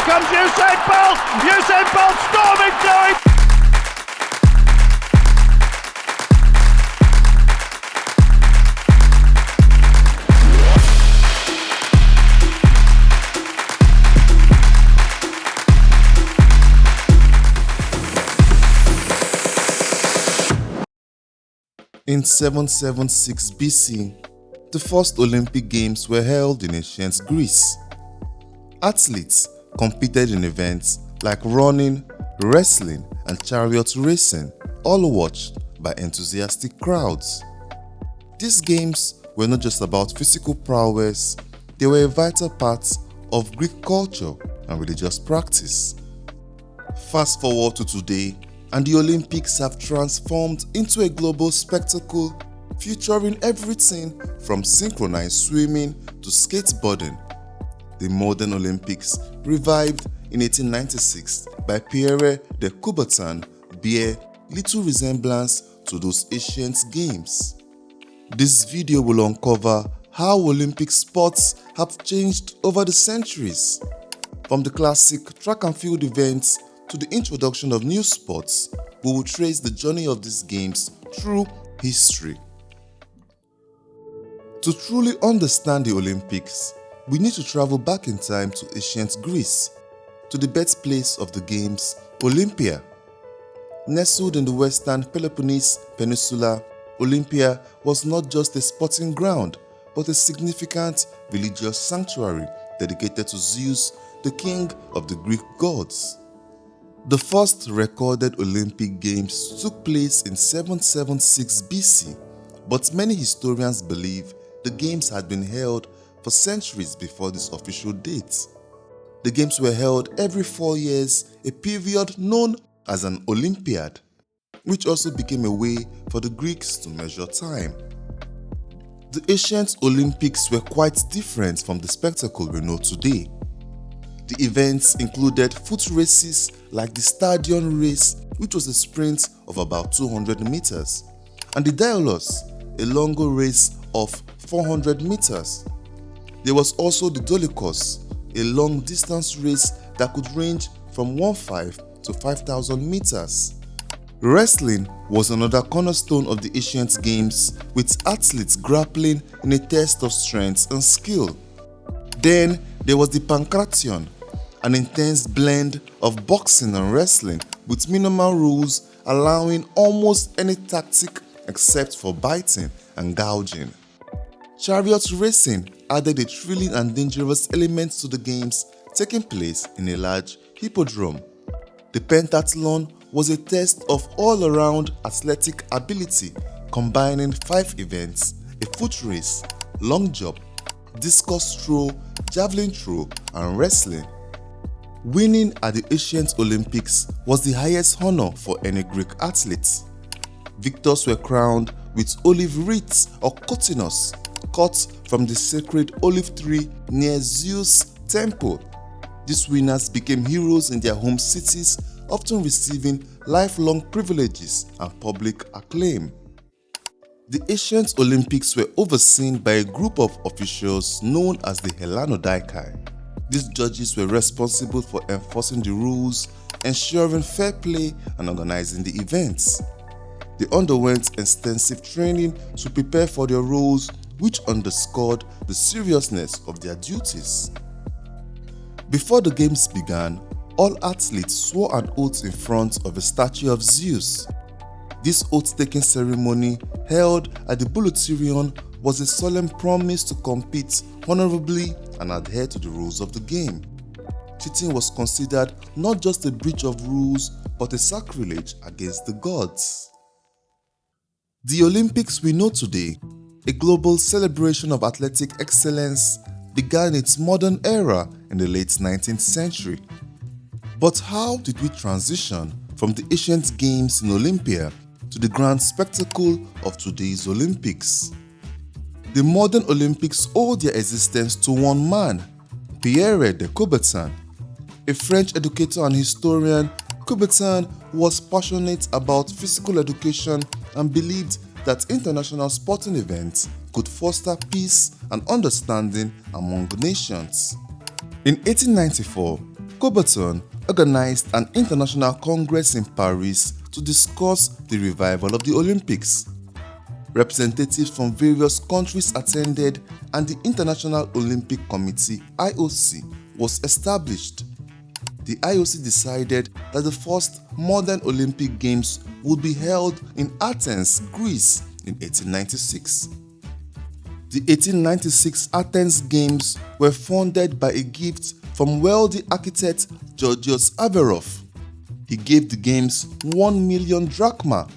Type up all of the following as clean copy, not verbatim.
comes Usain Bolt! Usain Bolt storming through it! In 776 BC, the first Olympic Games were held in ancient Greece. Athletes competed in events like running, wrestling, and chariot racing, all watched by enthusiastic crowds. These games were not just about physical prowess, they were a vital part of Greek culture and religious practice. Fast forward to today, and the Olympics have transformed into a global spectacle featuring everything from synchronized swimming to skateboarding. The modern Olympics, revived in 1896 by Pierre de Coubertin, bear little resemblance to those ancient games. This video will uncover how Olympic sports have changed over the centuries. From the classic track and field events to the introduction of new sports, we will trace the journey of these games through history. To truly understand the Olympics, we need to travel back in time to ancient Greece, to the birthplace of the games, Olympia. Nestled in the western Peloponnese Peninsula, Olympia was not just a sporting ground, but a significant religious sanctuary dedicated to Zeus, the king of the Greek gods. The first recorded Olympic Games took place in 776 BC, but many historians believe the Games had been held for centuries before this official date. The Games were held every 4 years, a period known as an Olympiad, which also became a way for the Greeks to measure time. The ancient Olympics were quite different from the spectacle we know today. The events included foot races like the Stadion race, which was a sprint of about 200 meters, and the Dialos, a longer race of 400 meters. There was also the Dolikos, a long distance race that could range from 1,500 to 5,000 meters. Wrestling was another cornerstone of the ancient games, with athletes grappling in a test of strength and skill. Then there was the Pankration, an intense blend of boxing and wrestling with minimal rules allowing almost any tactic except for biting and gouging. Chariot racing added a thrilling and dangerous element to the games, taking place in a large hippodrome. The pentathlon was a test of all-around athletic ability, combining 5 events: a foot race, long jump, discus throw, javelin throw, and wrestling. Winning at the ancient Olympics was the highest honor for any Greek athlete. Victors were crowned with olive wreaths or kotinos, cut from the sacred olive tree near Zeus' temple. These winners became heroes in their home cities, often receiving lifelong privileges and public acclaim. The ancient Olympics were overseen by a group of officials known as the Hellanodikoi. These judges were responsible for enforcing the rules, ensuring fair play, and organizing the events. They underwent extensive training to prepare for their roles, which underscored the seriousness of their duties. Before the games began, all athletes swore an oath in front of a statue of Zeus. This oath-taking ceremony, held at the Bouleuterion, was a solemn promise to compete honorably and adhere to the rules of the game. Cheating was considered not just a breach of rules, but a sacrilege against the gods. The Olympics we know today, a global celebration of athletic excellence, began its modern era in the late 19th century. But how did we transition from the ancient games in Olympia to the grand spectacle of today's Olympics? The modern Olympics owe their existence to one man, Pierre de Coubertin. A French educator and historian, Coubertin was passionate about physical education and believed that international sporting events could foster peace and understanding among nations. In 1894, Coubertin organized an international congress in Paris to discuss the revival of the Olympics. Representatives from various countries attended and the International Olympic Committee (IOC) was established. The IOC decided that the first modern Olympic Games would be held in Athens, Greece in 1896. The 1896 Athens Games were funded by a gift from wealthy architect Georgios Averof. He gave the Games 1 million drachma.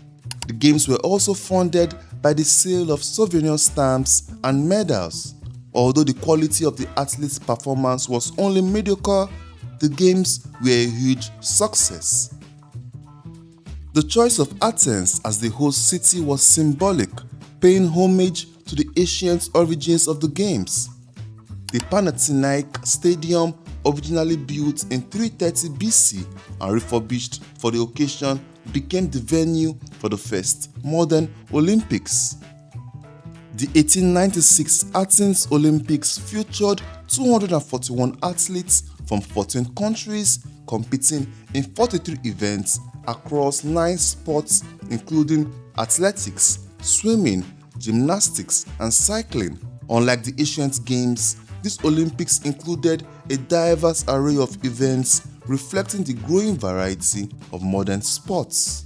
The Games were also funded by the sale of souvenir stamps and medals. Although the quality of the athletes' performance was only mediocre, the Games were a huge success. The choice of Athens as the host city was symbolic, paying homage to the ancient origins of the Games. The Panathinaik Stadium, originally built in 330 BC and refurbished for the occasion, became the venue for the first modern Olympics. The 1896 Athens Olympics featured 241 athletes from 14 countries competing in 43 events across 9 sports including athletics, swimming, gymnastics, and cycling. Unlike the ancient games, these Olympics included a diverse array of events reflecting the growing variety of modern sports.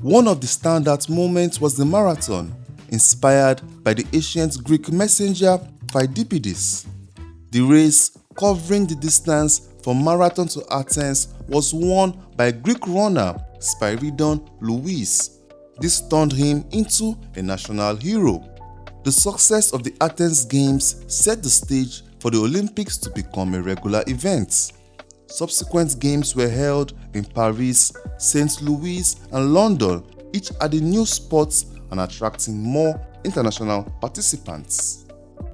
One of the standout moments was the marathon, inspired by the ancient Greek messenger Phidippides. The race, covering the distance from Marathon to Athens, was won by Greek runner Spyridon Louis. This turned him into a national hero. The success of the Athens Games set the stage for the Olympics to become a regular event. Subsequent games were held in Paris, St. Louis, and London, each adding new sports and attracting more international participants.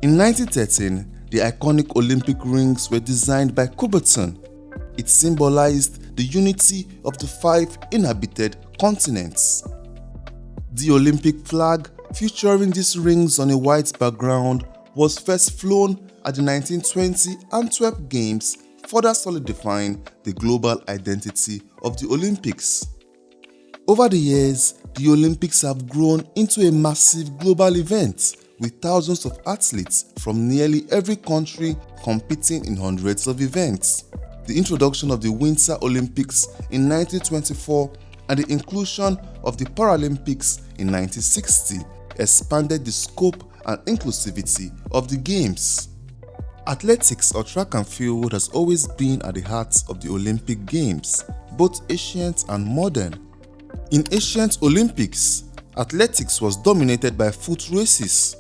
In 1913, the iconic Olympic rings were designed by Coubertin. It symbolized the unity of the 5 inhabited continents. The Olympic flag, featuring these rings on a white background, was first flown at the 1920 Antwerp Games, further solidifying the global identity of the Olympics. Over the years, the Olympics have grown into a massive global event, with thousands of athletes from nearly every country competing in hundreds of events. The introduction of the Winter Olympics in 1924 and the inclusion of the Paralympics in 1960 expanded the scope and inclusivity of the Games. Athletics or track and field has always been at the heart of the Olympic Games, both ancient and modern. In ancient Olympics, athletics was dominated by foot races.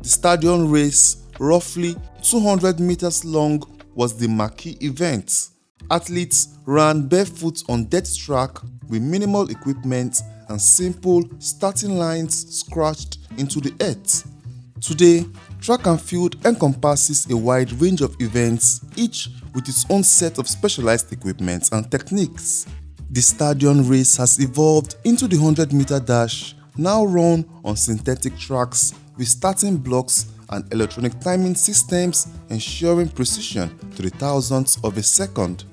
The stadium race, roughly 200 meters long, was the marquee event. Athletes ran barefoot on dirt track with minimal equipment and simple starting lines scratched into the earth. Today, track and field encompasses a wide range of events, each with its own set of specialized equipment and techniques. The stadium race has evolved into the 100-meter dash, now run on synthetic tracks with starting blocks and electronic timing systems ensuring precision to the thousandths of a second.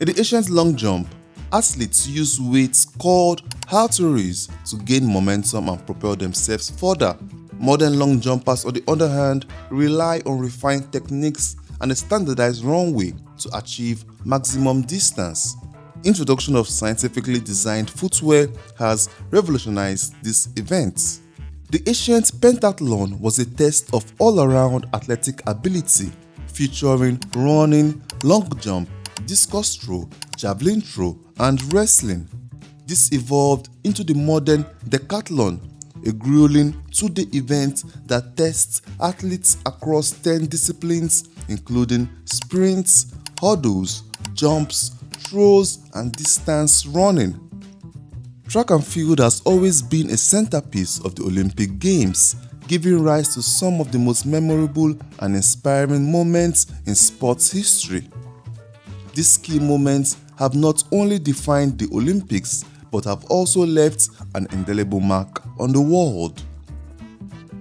In the ancient long jump, athletes use weights called halteres to gain momentum and propel themselves further. Modern long jumpers, on the other hand, rely on refined techniques and a standardized runway to achieve maximum distance. Introduction of scientifically designed footwear has revolutionized this event. The ancient pentathlon was a test of all-around athletic ability, featuring running, long jump, discus throw, javelin throw, and wrestling. This evolved into the modern decathlon, a grueling 2-day event that tests athletes across 10 disciplines, including sprints, hurdles, jumps, throws, and distance running. Track and field has always been a centerpiece of the Olympic Games, giving rise to some of the most memorable and inspiring moments in sports history. These key moments have not only defined the Olympics, but have also left an indelible mark on the world.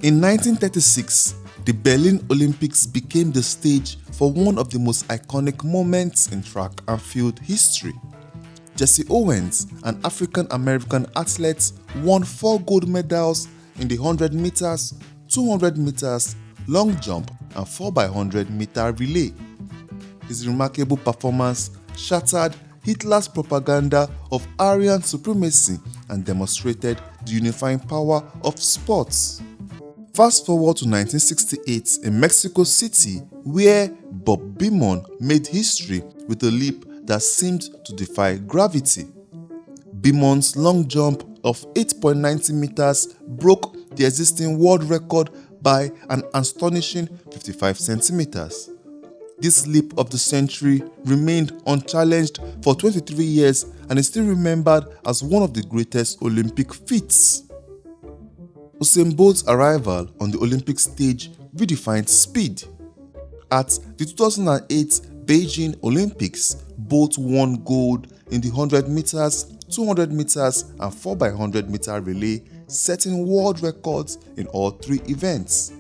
In 1936, The Berlin Olympics became the stage for one of the most iconic moments in track and field history. Jesse Owens, an African-American athlete, won 4 gold medals in the 100 meters, 200 meters, long jump and 4x100 meter relay. His remarkable performance shattered Hitler's propaganda of Aryan supremacy and demonstrated the unifying power of sports. Fast forward to 1968 in Mexico City, where Bob Beamon made history with a leap that seemed to defy gravity. Beamon's long jump of 8.90 meters broke the existing world record by an astonishing 55 centimeters. This leap of the century remained unchallenged for 23 years and is still remembered as one of the greatest Olympic feats. Usain Bolt's arrival on the Olympic stage redefined speed. At the 2008 Beijing Olympics, Bolt won gold in the 100 meters, 200 meters and 4x100 meter relay, setting world records in all 3 events.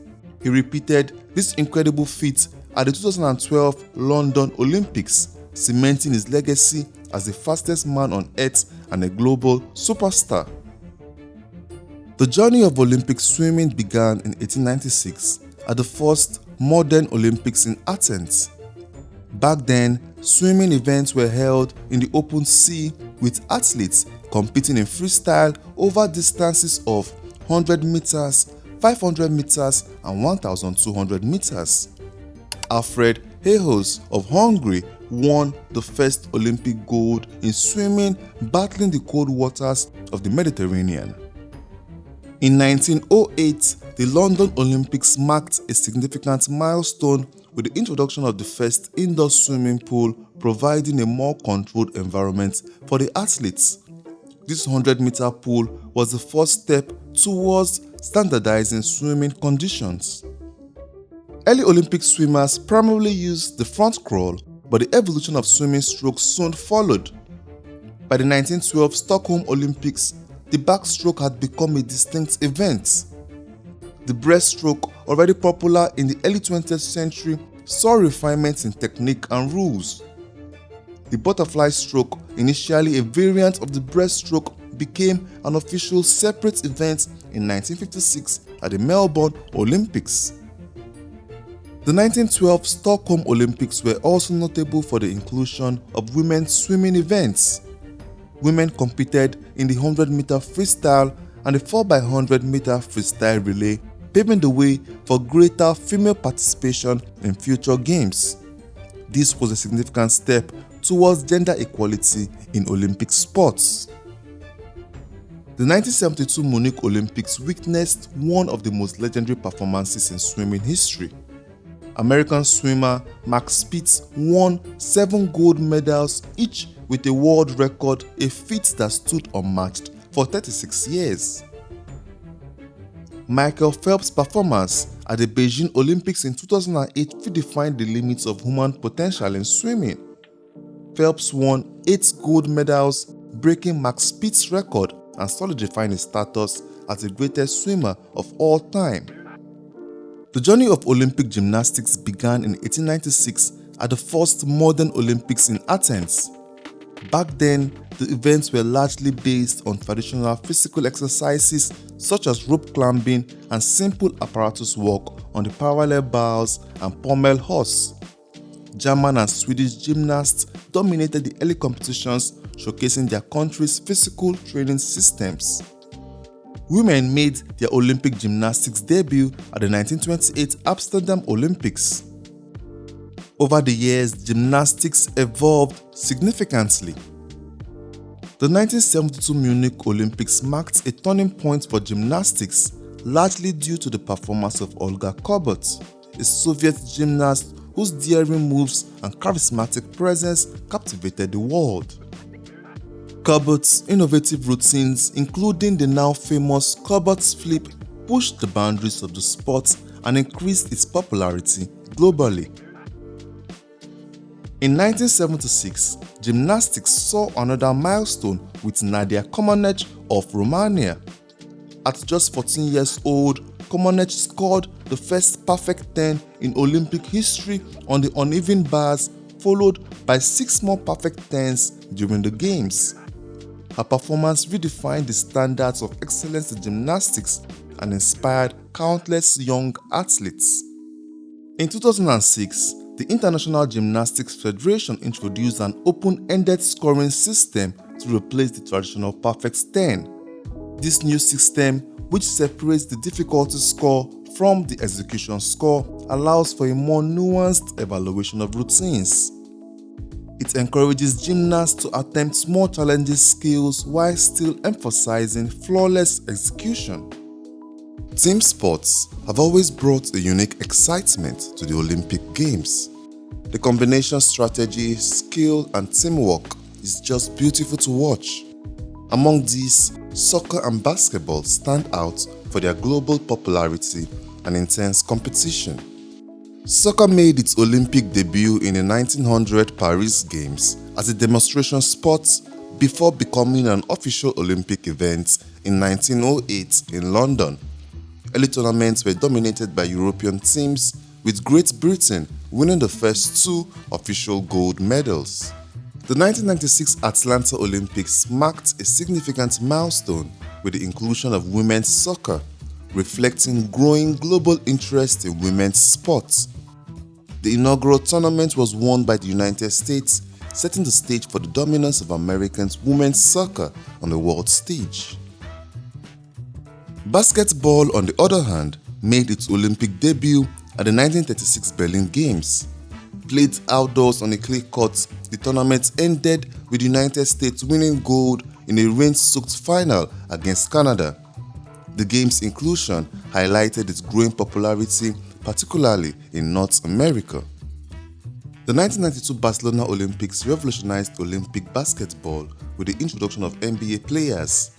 He repeated this incredible feat at the 2012 London Olympics, cementing his legacy as the fastest man on earth and a global superstar. The journey of Olympic swimming began in 1896 at the first modern Olympics in Athens. Back then, swimming events were held in the open sea with athletes competing in freestyle over distances of 100 meters, 500 meters and 1,200 meters. Alfred Hayhos of Hungary won the first Olympic gold in swimming, battling the cold waters of the Mediterranean. In 1908, the London Olympics marked a significant milestone with the introduction of the first indoor swimming pool, providing a more controlled environment for the athletes. This 100-meter pool was the first step towards standardizing swimming conditions. Early Olympic swimmers primarily used the front crawl, but the evolution of swimming strokes soon followed. By the 1912 Stockholm Olympics, the backstroke had become a distinct event. The breaststroke, already popular in the early 20th century, saw refinements in technique and rules. The butterfly stroke, initially a variant of the breaststroke, became an official separate event in 1956 at the Melbourne Olympics. The 1912 Stockholm Olympics were also notable for the inclusion of women's swimming events. Women competed in the 100-meter freestyle and the 4x100 meter freestyle relay, paving the way for greater female participation in future games. This was a significant step towards gender equality in Olympic sports. The 1972 Munich Olympics witnessed one of the most legendary performances in swimming history. American swimmer Max Spitz won 7 gold medals, each with a world record, a feat that stood unmatched for 36 years. Michael Phelps' performance at the Beijing Olympics in 2008 redefined the limits of human potential in swimming. Phelps won 8 gold medals, breaking Max Spitz's record and solidifying his status as the greatest swimmer of all time. The journey of Olympic gymnastics began in 1896 at the first modern Olympics in Athens. Back then, the events were largely based on traditional physical exercises such as rope climbing and simple apparatus work on the parallel bars and pommel horse. German and Swedish gymnasts dominated the early competitions, showcasing their country's physical training systems. Women made their Olympic gymnastics debut at the 1928 Amsterdam Olympics. Over the years, gymnastics evolved significantly. The 1972 Munich Olympics marked a turning point for gymnastics, largely due to the performance of Olga Korbut, a Soviet gymnast whose daring moves and charismatic presence captivated the world. Korbut's innovative routines, including the now famous Korbut's flip, pushed the boundaries of the sport and increased its popularity globally. In 1976, gymnastics saw another milestone with Nadia Comaneci of Romania. At just 14 years old, Comaneci scored the first perfect 10 in Olympic history on the uneven bars, followed by 6 more perfect 10s during the Games. Her performance redefined the standards of excellence in gymnastics and inspired countless young athletes. In 2006, the International Gymnastics Federation introduced an open-ended scoring system to replace the traditional perfect 10. This new system, which separates the difficulty score from the execution score, allows for a more nuanced evaluation of routines. It encourages gymnasts to attempt more challenging skills while still emphasizing flawless execution. Team sports have always brought a unique excitement to the Olympic Games. The combination strategy, skill, and teamwork is just beautiful to watch. Among these, soccer and basketball stand out for their global popularity and intense competition. Soccer made its Olympic debut in the 1900 Paris Games as a demonstration sport before becoming an official Olympic event in 1908 in London. Early tournaments were dominated by European teams, with Great Britain winning the first 2 official gold medals. The 1996 Atlanta Olympics marked a significant milestone with the inclusion of women's soccer, reflecting growing global interest in women's sports. The inaugural tournament was won by the United States, setting the stage for the dominance of American women's soccer on the world stage. Basketball, on the other hand, made its Olympic debut at the 1936 Berlin Games. Played outdoors on a clay court, the tournament ended with the United States winning gold in a rain-soaked final against Canada. The Games' inclusion highlighted its growing popularity, particularly in North America. The 1992 Barcelona Olympics revolutionized Olympic basketball with the introduction of NBA players.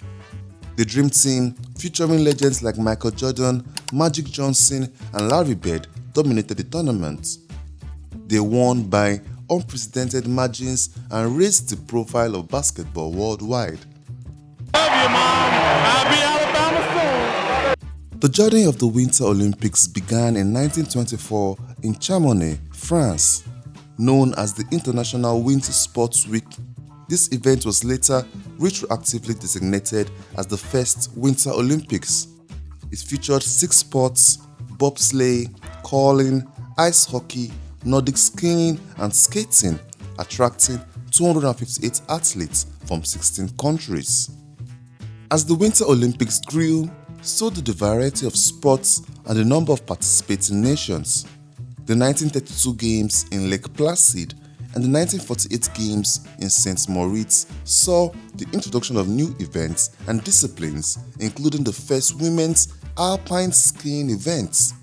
The Dream Team, featuring legends like Michael Jordan, Magic Johnson, and Larry Bird, dominated the tournament. They won by unprecedented margins and raised the profile of basketball worldwide. Love you, Mom. I'll be Alabama soon. The journey of the Winter Olympics began in 1924 in Chamonix, France. Known as the International Winter Sports Week, this event was later retroactively designated as the first Winter Olympics. It featured 6 sports: bobsleigh, curling, ice hockey, Nordic skiing, and skating, attracting 258 athletes from 16 countries. As the Winter Olympics grew, so did the variety of sports and the number of participating nations. The 1932 Games in Lake Placid and the 1948 Games in St. Moritz saw the introduction of new events and disciplines, including the first women's alpine skiing events.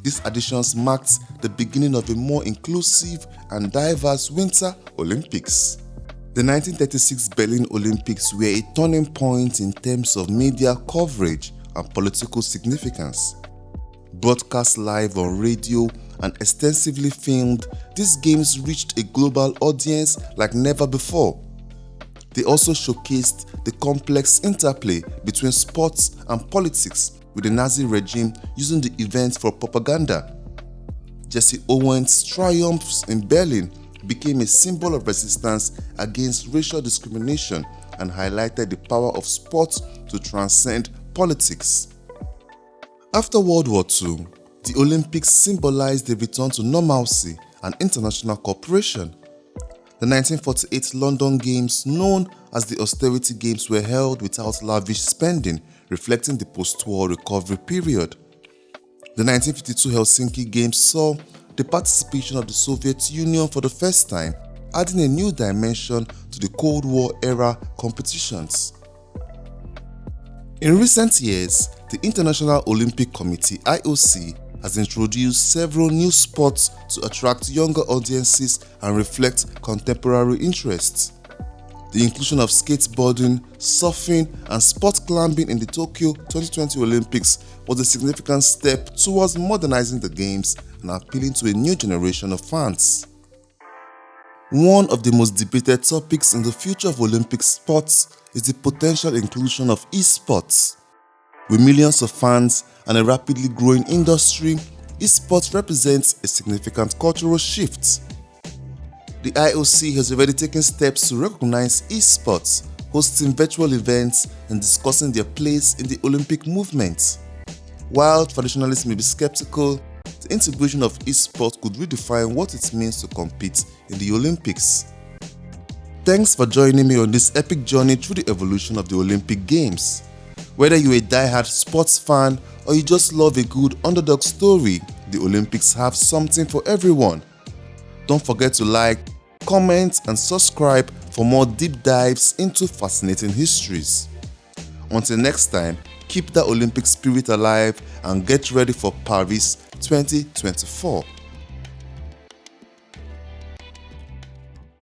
These additions marked the beginning of a more inclusive and diverse Winter Olympics. The 1936 Berlin Olympics were a turning point in terms of media coverage and political significance. Broadcast live on radio and extensively filmed, these games reached a global audience like never before. They also showcased the complex interplay between sports and politics, with the Nazi regime using the event for propaganda. Jesse Owens' triumphs in Berlin became a symbol of resistance against racial discrimination and highlighted the power of sports to transcend politics. After World War II, the Olympics symbolized a return to normalcy and international cooperation. The 1948 London Games, known as the Austerity Games, were held without lavish spending, reflecting the post-war recovery period. The 1952 Helsinki Games saw the participation of the Soviet Union for the first time, adding a new dimension to the Cold War era competitions. In recent years, the International Olympic Committee (IOC) has introduced several new sports to attract younger audiences and reflect contemporary interests. The inclusion of skateboarding, surfing, and sport climbing in the Tokyo 2020 Olympics was a significant step towards modernizing the Games and appealing to a new generation of fans. One of the most debated topics in the future of Olympic sports is the potential inclusion of esports. With millions of fans and a rapidly growing industry, esports represents a significant cultural shift. The IOC has already taken steps to recognize esports, hosting virtual events and discussing their place in the Olympic movement. While traditionalists may be skeptical, the integration of esports could redefine what it means to compete in the Olympics. Thanks for joining me on this epic journey through the evolution of the Olympic Games. Whether you're a die-hard sports fan or you just love a good underdog story, the Olympics have something for everyone. Don't forget to like, comment and subscribe for more deep dives into fascinating histories. Until next time, keep that Olympic spirit alive and get ready for Paris 2024.